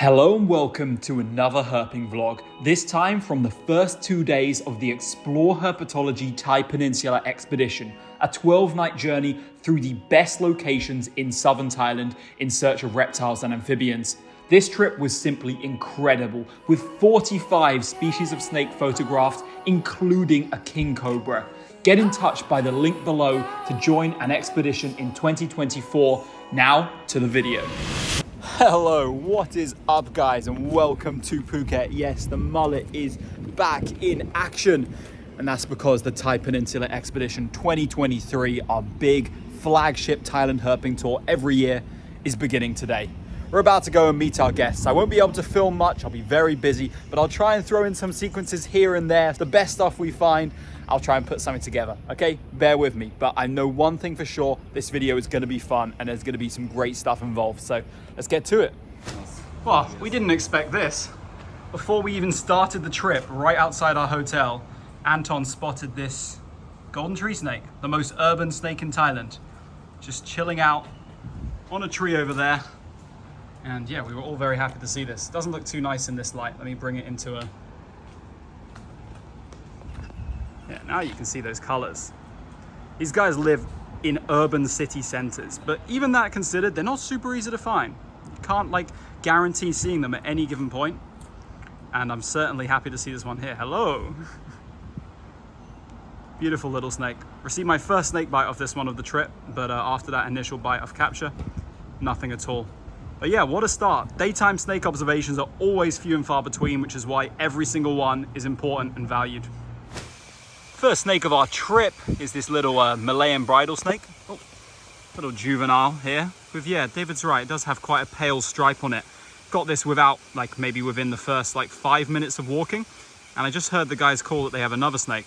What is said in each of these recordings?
Hello and welcome to another herping vlog, this time from the first 2 days of the Explore Herpetology Thai Peninsula expedition, a 12-night journey through the best locations in southern Thailand in search of reptiles and amphibians. This trip was simply incredible, with 45 species of snake photographed, including a king cobra. Get in touch by the link below to join an expedition in 2024. Now to the video. Hello, what is up guys, and welcome to Phuket. Yes, the mullet is back in action, and that's because the Thai Peninsula Expedition 2023, our big flagship Thailand herping tour every year, is beginning today. We're about to go and meet our guests. I won't be able to film much, I'll be very busy, but I'll try and throw in some sequences here and there. The best stuff we find, I'll try and put something together, okay? Bear with me, but I know one thing for sure, this video is gonna be fun and there's gonna be some great stuff involved, so let's get to it. Well, we didn't expect this. Before we even started the trip, right outside our hotel, Anton spotted this golden tree snake, the most urban snake in Thailand, just chilling out on a tree over there. And yeah, we were all very happy to see this. Doesn't look too nice in this light. Let me bring it into a... Yeah, now you can see those colors. These guys live in urban city centers, but even that considered, they're not super easy to find. You can't like guarantee seeing them at any given point. And I'm certainly happy to see this one here. Hello. Beautiful little snake. Received my first snake bite off this one of the trip, but after that initial bite off capture, nothing at all. But yeah, what a start. Daytime snake observations are always few and far between, which is why every single one is important and valued. First snake of our trip is this little Malayan bridle snake. Oh, little juvenile here. With, yeah, David's right, it does have quite a pale stripe on it. Got this without, like maybe within the first 5 minutes of walking. And I just heard the guys call that they have another snake.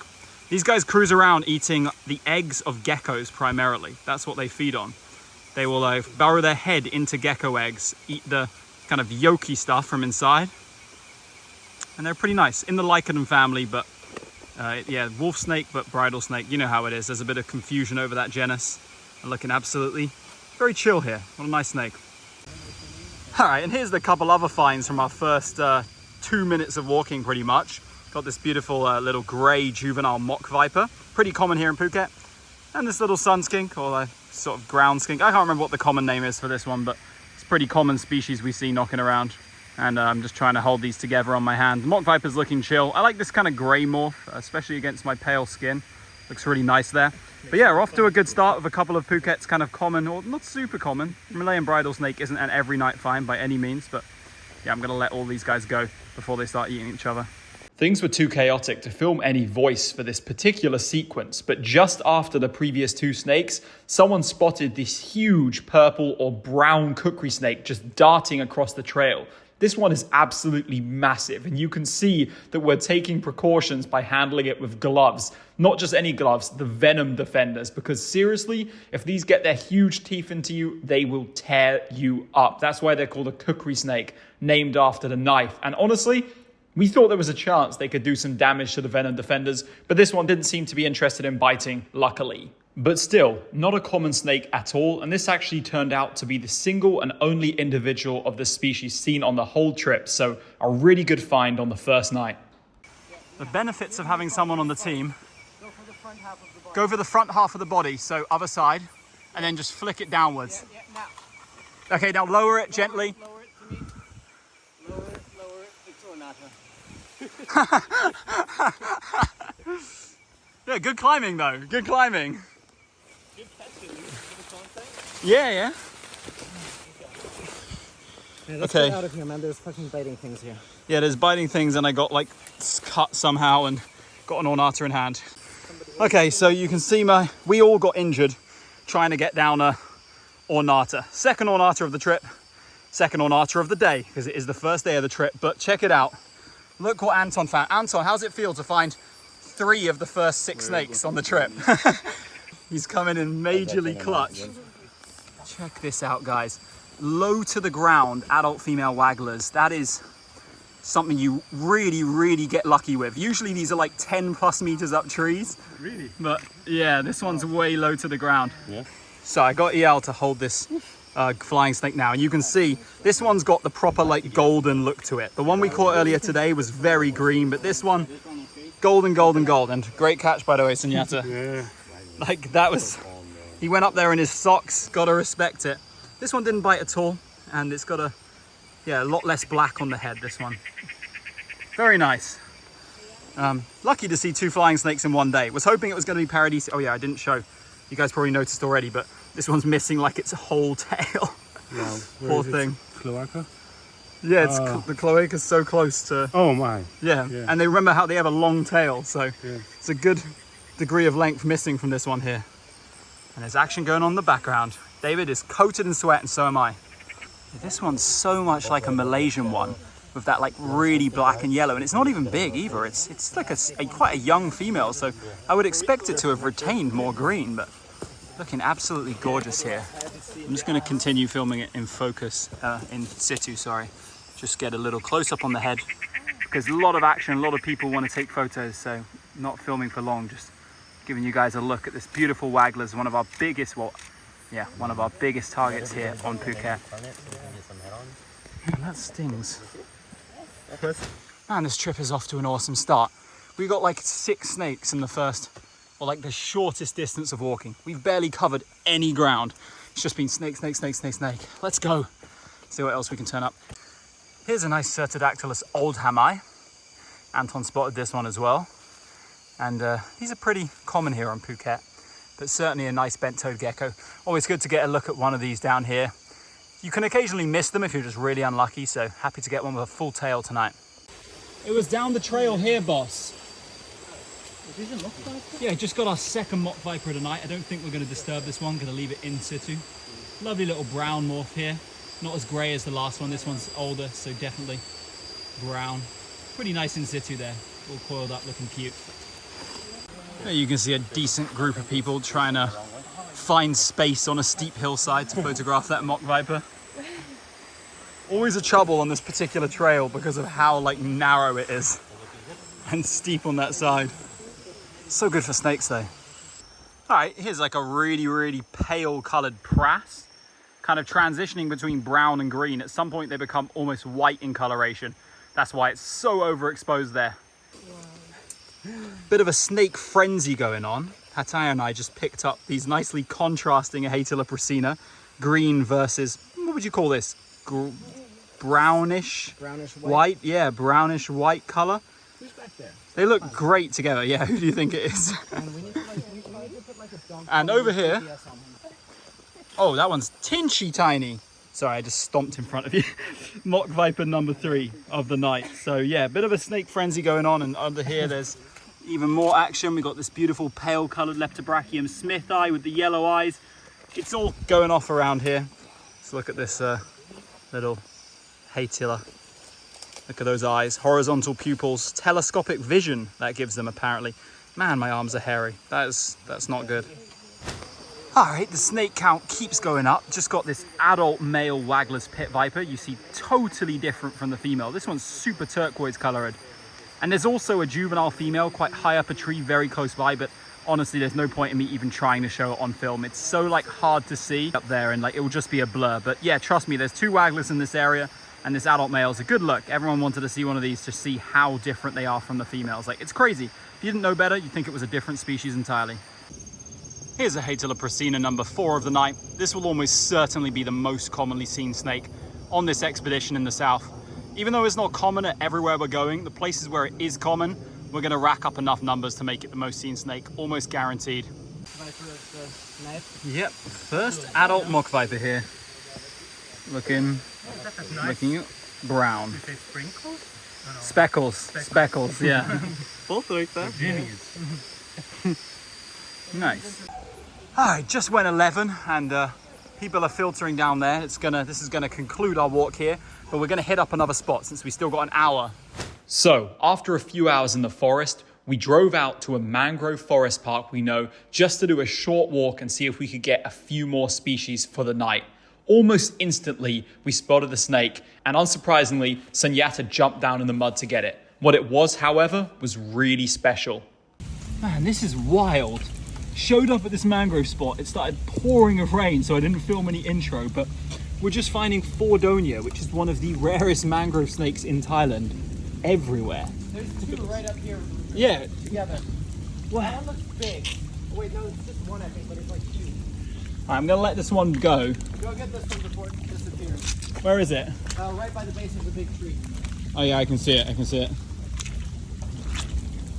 These guys cruise around eating the eggs of geckos primarily. That's what they feed on. They will burrow their head into gecko eggs, eat the kind of yolky stuff from inside. And they're pretty nice. In the Lycaon family, but yeah, wolf snake, but bridle snake. You know how it is. There's a bit of confusion over that genus. And looking absolutely very chill here. What a nice snake. All right, and here's the couple other finds from our first 2 minutes of walking pretty much. Got this beautiful little gray juvenile mock viper. Pretty common here in Phuket. And this little sun skink, or sort of ground skink. I can't remember what the common name is for this one, but it's a pretty common species we see knocking around. And I'm just trying to hold these together on my hand. The mock viper's looking chill. I like this kind of gray morph, especially against my pale skin. Looks really nice there. But yeah, we're off to a good start with a couple of Phuket's kind of common, or not super common. Malayan bridle snake isn't an every night find by any means, but yeah, I'm gonna let all these guys go before they start eating each other. Things were too chaotic to film any voice for this particular sequence, but just after the previous two snakes, someone spotted this huge purple or brown kukri snake just darting across the trail. This one is absolutely massive, and you can see that we're taking precautions by handling it with gloves. Not just any gloves, the venom defenders, because seriously, if these get their huge teeth into you, they will tear you up. That's why they're called a kukri snake, named after the knife. And honestly, we thought there was a chance they could do some damage to the venom defenders, but this one didn't seem to be interested in biting, luckily. But still, not a common snake at all, and this actually turned out to be the single and only individual of the species seen on the whole trip, so a really good find on the first night. The benefits of having someone on the team: go for the front half of the body, so other side, and then just flick it downwards. Okay, now lower it gently. Yeah, good climbing though, good climbing. Good catching. Yeah. Let's get out of here, man. There's fucking biting things here. Yeah, there's biting things, and I got cut somehow and got an ornata in hand. Okay, so you can see we all got injured trying to get down a ornata. Second ornata of the trip, second ornata of the day, because it is the first day of the trip, but check it out. Look what Anton found. Anton, how's it feel to find 3 of the first 6 snakes on the trip? He's coming in majorly clutch. Check this out, guys. Low to the ground adult female wagglers. That is something you really, really get lucky with. Usually these are like 10 plus meters up trees. Really? But yeah, this one's way low to the ground. Yeah. So I got EL to hold this flying snake now, and you can see this one's got the proper like golden look to it. The one we caught earlier today was very green, but this one, golden. Great catch, by the way, Sunyata. Yeah. Like that was, he went up there in his socks, gotta respect it. This one didn't bite at all, and it's got a lot less black on the head, this one. Very nice. Lucky to see 2 flying snakes in one day. Was hoping it was going to be Paradise. Oh yeah, I didn't show. You guys probably noticed already, but this one's missing like its whole tail. Wow. Poor thing. Cloaca? Yeah, it's the cloaca's so close to... Oh my. Yeah, and they remember how they have a long tail, so it's a good degree of length missing from this one here. And there's action going on in the background. David is coated in sweat, and so am I. This one's so much like a Malaysian one, with that like really black and yellow, and it's not even big either. It's like quite a young female, so I would expect it to have retained more green, but looking absolutely gorgeous here. I'm just going to continue filming it in focus, in situ, sorry. Just get a little close up on the head, because a lot of action, a lot of people want to take photos, so not filming for long, just giving you guys a look at this beautiful waggler, one of our biggest, one of our biggest targets here on Phuket. Man, that stings. Man, this trip is off to an awesome start. We got like 6 snakes in the first, or like the shortest distance of walking. We've barely covered any ground. It's just been snake. Let's go. See what else we can turn up. Here's a nice Certodactylus old hamai. Anton spotted this one as well. And these are pretty common here on Phuket, but certainly a nice bent-toed gecko. Always good to get a look at one of these down here. You can occasionally miss them if you're just really unlucky, so happy to get one with a full tail tonight. It was down the trail here, boss. Yeah, just got our second mock viper tonight. I don't think we're going to disturb this one, going to leave it in situ. Lovely little brown morph here. Not as grey as the last one. This one's older, so definitely brown. Pretty nice in situ there. All coiled up, looking cute. There you can see a decent group of people trying to find space on a steep hillside to photograph that mock viper. Always a trouble on this particular trail because of how like narrow it is and steep on that side. So good for snakes though. All right, here's like a really pale colored prass, kind of transitioning between brown and green. At some point they become almost white in coloration. That's why it's so overexposed there. Bit of a snake frenzy going on. Hataya and I just picked up these nicely contrasting Hatila prasina, green versus, what would you call this? Brownish white? Yeah, brownish white color. Who's back there? They look great together. Yeah, who do you think it is? And we need to put like a And over here, oh, that one's tinchy tiny. Sorry, I just stomped in front of you. Mock viper number 3 of the night. So yeah, a bit of a snake frenzy going on, and under here there's even more action. We've got this beautiful pale coloured Leptobrachium Smith eye with the yellow eyes. It's all going off around here. Let's look at this little Hatila. Look at those eyes, horizontal pupils, telescopic vision that gives them apparently. Man, my arms are hairy. That's not good. All right, the snake count keeps going up. Just got this adult male waggler's pit viper. You see totally different from the female. This one's super turquoise colored. And there's also a juvenile female quite high up a tree, very close by, but honestly, there's no point in me even trying to show it on film. It's so like hard to see up there, and like it will just be a blur. But yeah, trust me, there's 2 wagglers in this area, and this adult male is a good look. Everyone wanted to see one of these to see how different they are from the females. Like, it's crazy. If you didn't know better, you'd think it was a different species entirely. Here's a Hatila prasina number 4 of the night. This will almost certainly be the most commonly seen snake on this expedition in the south. Even though it's not common at everywhere we're going, the places where it is common, we're going to rack up enough numbers to make it the most seen snake, almost guaranteed. Yep, first adult mock viper here. Looking brown. Speckles, yeah. Both like that. Nice. All right, just went 11, and people are filtering down there. This is gonna conclude our walk here, but we're gonna hit up another spot since we still got an hour. So after a few hours in the forest, we drove out to a mangrove forest park we know just to do a short walk and see if we could get a few more species for the night. Almost instantly, we spotted the snake, and unsurprisingly, Sunyata jumped down in the mud to get it. What it was, however, was really special. Man, this is wild. Showed up at this mangrove spot. It started pouring of rain, so I didn't film any intro, but we're just finding Fordonia, which is one of the rarest mangrove snakes in Thailand, everywhere. There's two right up here. Yeah. Together. Wow. That one looks big. Oh, wait, no, it's just one, I think, but it's like two. I'm gonna let this one go. Go get this one before it disappears. Where is it? Right by the base of the big tree. Oh yeah, I can see it, I can see it.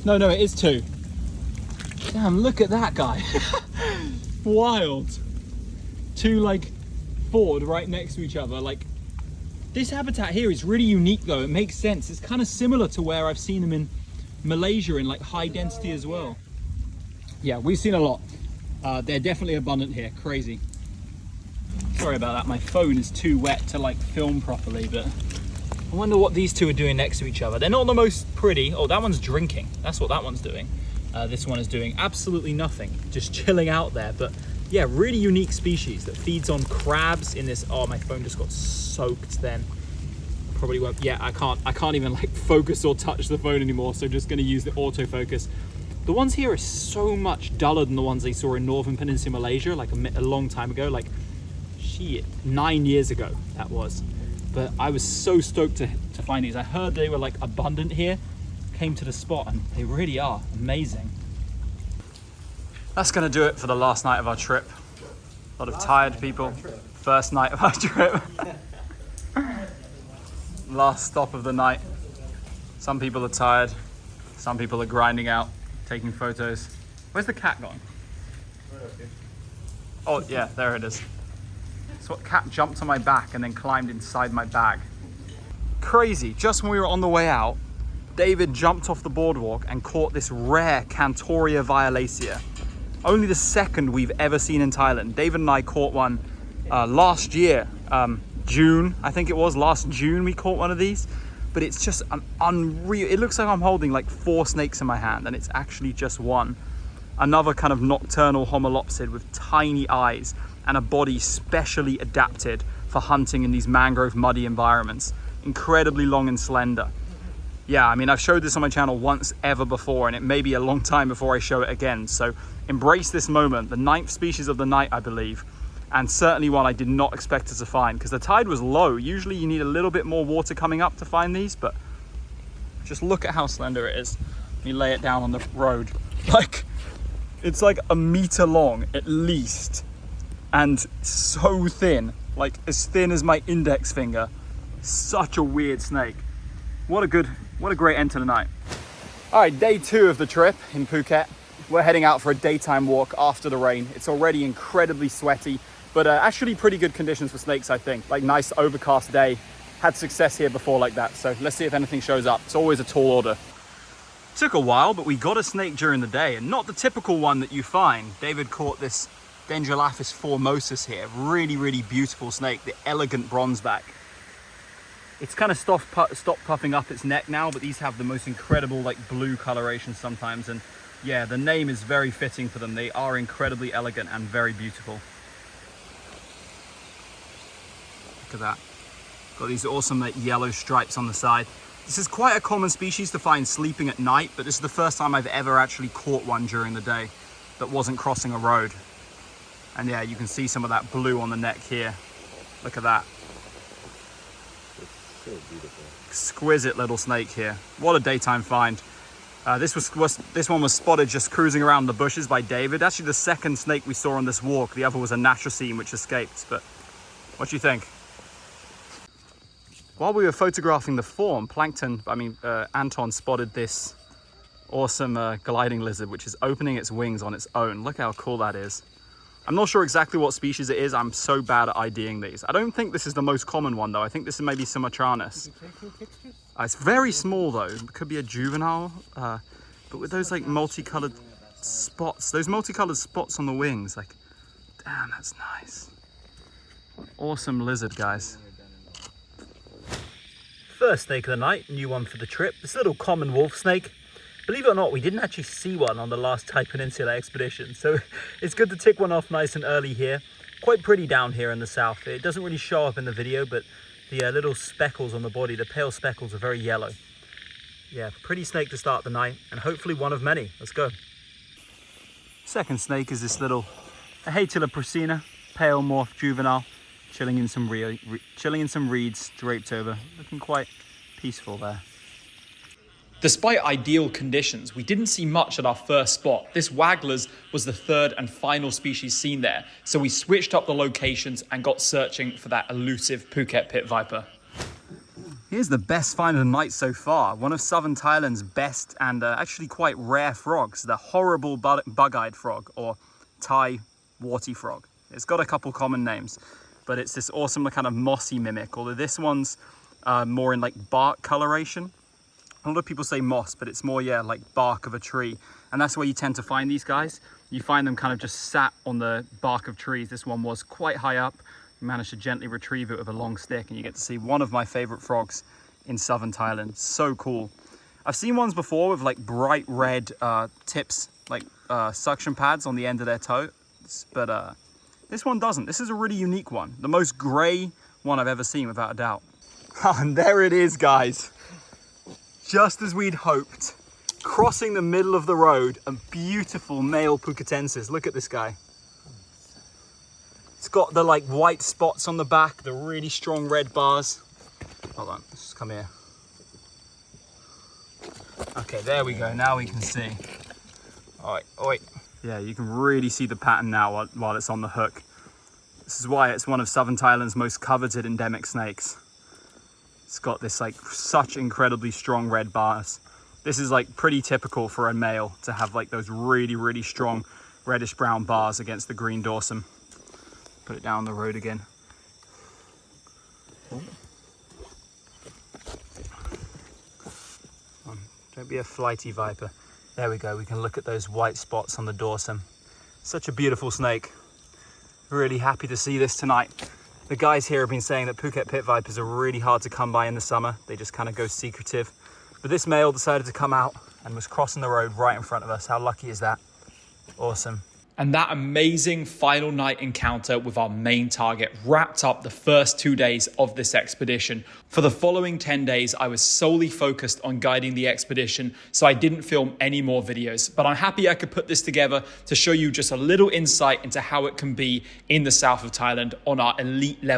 No, it is two. Damn, look at that guy. Wild. Two like forward right next to each other. Like, this habitat here is really unique though. It makes sense. It's kind of similar to where I've seen them in Malaysia in like high density as well. Yeah, we've seen a lot. They're definitely abundant here. Crazy. Sorry about that. My phone is too wet to like film properly, but I wonder what these two are doing next to each other. They're not the most pretty. Oh, that one's drinking. That's what that one's doing. This one is doing absolutely nothing, just chilling out there. But yeah, really unique species that feeds on crabs in this. Oh, my phone just got soaked then. Probably won't. Yeah, I can't even like focus or touch the phone anymore. So just gonna use the autofocus. The ones here are so much duller than the ones they saw in Northern Peninsula Malaysia, like a long time ago, like shit, 9 years ago that was. But I was so stoked to find these. I heard they were like abundant here, came to the spot, and they really are amazing. That's gonna do it for the last night of our trip. A lot of tired people. First night of our trip. Last stop of the night. Some people are tired. Some people are grinding out, taking photos. Where's the cat gone? Oh yeah, there it is. So what, cat jumped on my back and then climbed inside my bag. Crazy, just when we were on the way out, David jumped off the boardwalk and caught this rare Cantoria violacea. Only the second we've ever seen in Thailand. David and I caught one last year, June, I think it was, last June we caught one of these. But it's just an unreal, it looks like I'm holding like 4 snakes in my hand and it's actually just one. Another kind of nocturnal homolopsid with tiny eyes and a body specially adapted for hunting in these mangrove muddy environments. Incredibly long and slender. Yeah, I mean, I've showed this on my channel once ever before, and it may be a long time before I show it again. So embrace this moment, the 9th species of the night, I believe. And certainly one I did not expect us to find because the tide was low. Usually you need a little bit more water coming up to find these, but just look at how slender it is. Let me lay it down on the road. Like, it's like a meter long at least. And so thin, like as thin as my index finger. Such a weird snake. What a great end to the night. All right, day 2 of the trip in Phuket. We're heading out for a daytime walk after the rain. It's already incredibly sweaty, but actually pretty good conditions for snakes, I think. Like nice overcast day. Had success here before like that. So let's see if anything shows up. It's always a tall order. Took a while, but we got a snake during the day, and not the typical one that you find. David caught this Dendrolaphis formosus here. Really, really beautiful snake, the elegant bronzeback. It's kind of stopped puffing up its neck now, but these have the most incredible like blue coloration sometimes. And yeah, the name is very fitting for them. They are incredibly elegant and very beautiful. Look at that. Got these awesome like yellow stripes on the side. This is quite a common species to find sleeping at night, but this is the first time I've ever actually caught one during the day that wasn't crossing a road. And yeah, you can see some of that blue on the neck here. Look at that. So beautiful. Exquisite little snake here. What a daytime find. This one was spotted just cruising around the bushes by David. Actually the second snake we saw on this walk. The other was a Natrocene which escaped. But what do you think? While we were photographing the form, Anton spotted this awesome gliding lizard which is opening its wings on its own. Look how cool that is. I'm not sure exactly what species it is. I'm so bad at IDing these. I don't think this is the most common one though. I think this is maybe Sumatranus. It's very small though. It could be a juvenile, but with those like multicolored spots, those multicolored spots on the wings, like, damn, that's nice. Awesome lizard, guys. First snake of the night, new one for the trip. This little common wolf snake. Believe it or not, we didn't actually see one on the last Thai Peninsula expedition, so it's good to tick one off nice and early here. Quite pretty down here in the south. It doesn't really show up in the video, but the little speckles on the body, the pale speckles, are very yellow. Yeah, pretty snake to start the night, and hopefully one of many. Let's go. Second snake is this little Ahatula prasina, pale morph juvenile, chilling in some reeds draped over, looking quite peaceful there. Despite ideal conditions, we didn't see much at our first spot. This Wagler's was the third and final species seen there, so we switched up the locations and got searching for that elusive Phuket pit viper. Here's the best find of the night so far. One of southern Thailand's best and actually quite rare frogs, the horrible bug-eyed frog, or Thai warty frog. It's got a couple common names, but it's this awesome kind of mossy mimic, although this one's more in like bark coloration. A lot of people say moss, but it's more, yeah, like bark of a tree. And that's where you tend to find these guys. You find them kind of just sat on the bark of trees. This one was quite high up. You managed to gently retrieve it with a long stick, and you get to see one of my favorite frogs in southern Thailand. So cool. I've seen ones before with like bright red tips, like suction pads on the end of their toes, but this one doesn't. This is a really unique one. The most gray one I've ever seen, without a doubt. And there it is, guys. Just as we'd hoped, crossing the middle of the road, a beautiful male Phuketensis. Look at this guy. It's got the like white spots on the back, the really strong red bars. Hold on, let's just come here. Okay, there we go. Now we can see. All right, oi. Yeah, you can really see the pattern now while it's on the hook. This is why it's one of southern Thailand's most coveted endemic snakes. It's got this like such incredibly strong red bars. This is like pretty typical for a male to have like those really, really strong reddish brown bars against the green dorsum. Put it down the road again. Don't be a flighty viper. There we go. We can look at those white spots on the dorsum. Such a beautiful snake. Really happy to see this tonight. The guys here have been saying that Phuket pit vipers are really hard to come by in the summer. They just kind of go secretive. But this male decided to come out and was crossing the road right in front of us. How lucky is that? Awesome. And that amazing final night encounter with our main target wrapped up the first 2 days of this expedition. For the following 10 days, I was solely focused on guiding the expedition, so I didn't film any more videos. But I'm happy I could put this together to show you just a little insight into how it can be in the south of Thailand on our elite level